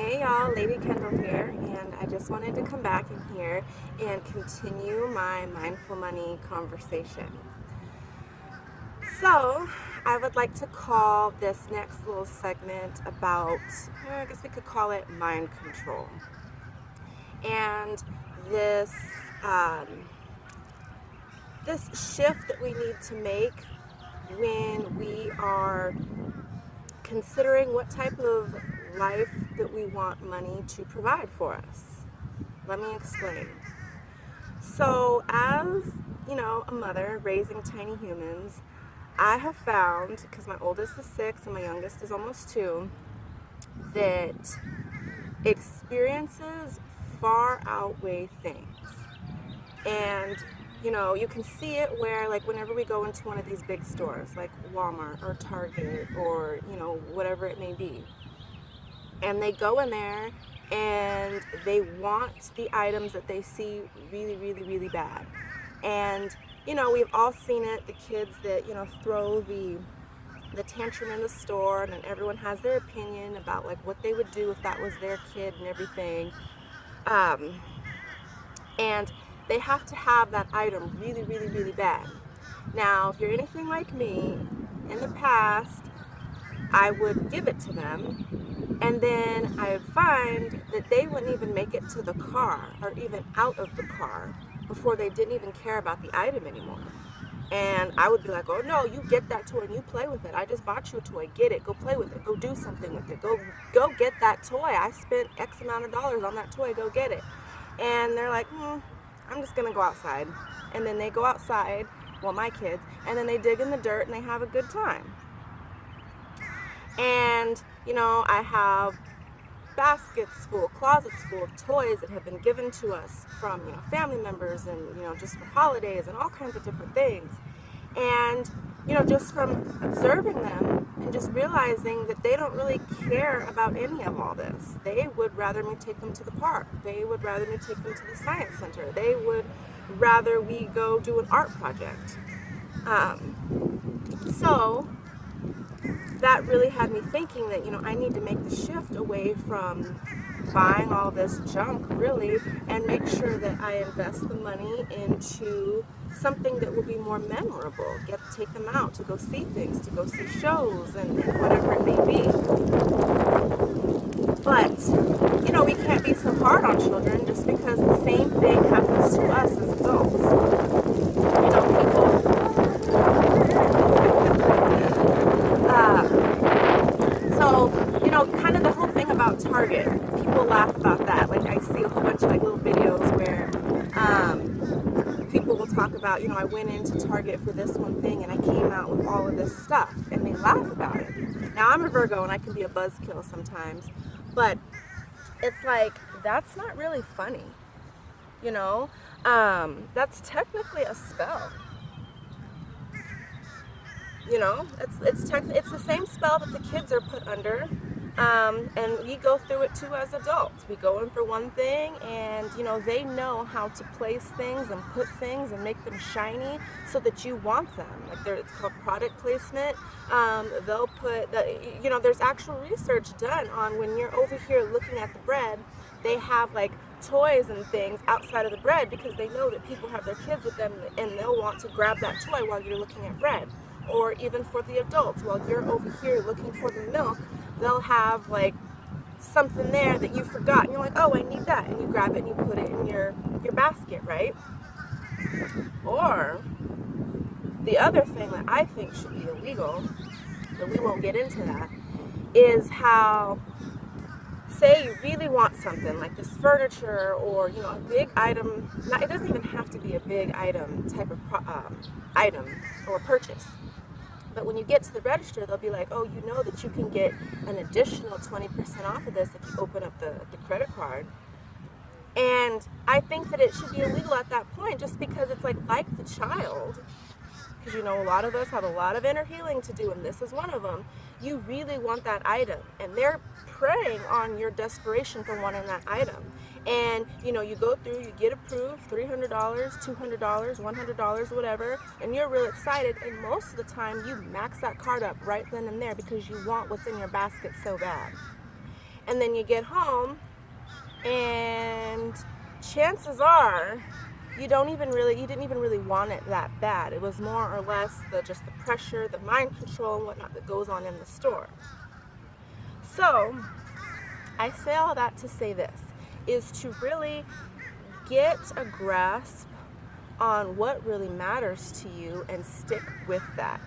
Hey y'all, Lady Kendall here, and I just wanted to come back in here and continue my mindful money conversation. So, I would like to call this next little segment about, I guess we could call it mind control. And this, um, this shift that we need to make when we are considering what type of life that we want money to provide for us. Let me explain. So, as a mother raising tiny humans, I have found, because my oldest is 6 and my youngest is almost 2, that experiences far outweigh things. And you can see it where, like, whenever we go into one of these big stores, like Walmart or Target or, whatever it may be, and they go in there and they want the items that they see really, really, really bad. And, we've all seen it, the kids that, throw the tantrum in the store, and then everyone has their opinion about, like, what they would do if that was their kid and everything. Um, and they have to have that item really, really, really bad. Now, if you're anything like me, in the past, I would give it to them, and then I would find that they wouldn't even make it to the car or even out of the car before they didn't even care about the item anymore. And I would be like, oh no, you get that toy and you play with it. I just bought you a toy. Get it. Go play with it. Go do something with it. Go get that toy. I spent X amount of dollars on that toy. Go get it. And they're like, I'm just gonna go outside. And then they go outside, well, my kids, and then they dig in the dirt and they have a good time. And, I have baskets full, closets full of toys that have been given to us from, family members and, just for holidays and all kinds of different things. And, just from observing them and just realizing that they don't really care about any of all this. They would rather me take them to the park. They would rather me take them to the science center. They would rather we go do an art project. So that really had me thinking that, I need to make the shift away from buying all this junk, really, and make sure that I invest the money into something that will be more memorable. Take them out to go see things, to go see shows, and whatever it may be. But, we can't be so hard on children just because the same thing happens to us as adults. People So, kind of the whole thing about Target, people laugh about that. Like, I see a whole bunch of, like, little videos where people will talk about, I went into Target for this one thing and I came out with all of this stuff, and they laugh about it. Now, I'm a Virgo and I can be a buzzkill sometimes, but it's like, that's not really funny, that's technically a spell. It's the same spell that the kids are put under, and we go through it too as adults. We go in for one thing, and they know how to place things and put things and make them shiny so that you want them. Like, it's called product placement. They'll put there's actual research done on when you're over here looking at the bread. They have, like, toys and things outside of the bread because they know that people have their kids with them and they'll want to grab that toy while you're looking at bread. Or even for the adults, while you're over here looking for the milk, they'll have, like, something there that you forgot, and you're like, oh, I need that, and you grab it and you put it in your basket, right? Or the other thing that I think should be illegal, but we won't get into that, is how, say you really want something like this furniture or a big item. It doesn't even have to be a big item type of item or purchase. But when you get to the register, they'll be like, oh, that you can get an additional 20% off of this if you open up the credit card. And I think that it should be illegal at that point, just because it's like the child, because a lot of us have a lot of inner healing to do, and this is one of them. You really want that item, and they're preying on your desperation for wanting that item. And you go through, you get approved, $300, $200, $100, whatever, and you're real excited, and most of the time you max that card up right then and there because you want what's in your basket so bad. And then you get home and chances are you didn't even really want it that bad. It was more or less just the pressure, the mind control and whatnot that goes on in the store. So I say all that to say this, is to really get a grasp on what really matters to you and stick with that.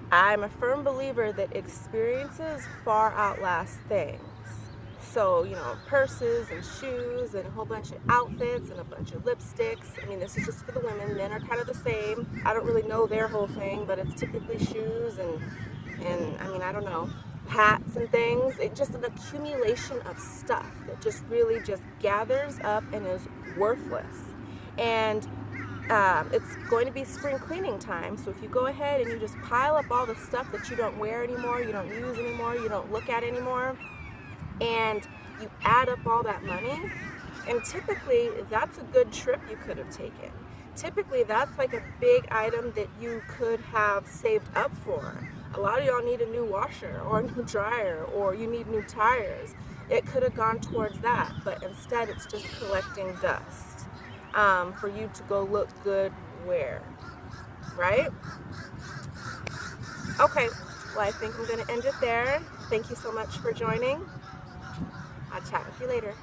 I'm a firm believer that experiences far outlast things. So, purses and shoes and a whole bunch of outfits and a bunch of lipsticks. I mean, this is just for the women. Men are kind of the same. I don't really know their whole thing, but it's typically shoes and I mean, I don't know, hats and things. It's just an accumulation of stuff that just really just gathers up and is worthless. And it's going to be spring cleaning time, so if you go ahead and you just pile up all the stuff that you don't wear anymore, you don't use anymore, you don't look at anymore, and you add up all that money, and typically that's a good trip you could have taken. Typically that's like a big item that you could have saved up for. A lot of y'all need a new washer or a new dryer, or you need new tires. It could have gone towards that, but instead it's just collecting dust for you to go look good where, right? Okay, well, I think I'm going to end it there. Thank you so much for joining. I'll chat with you later.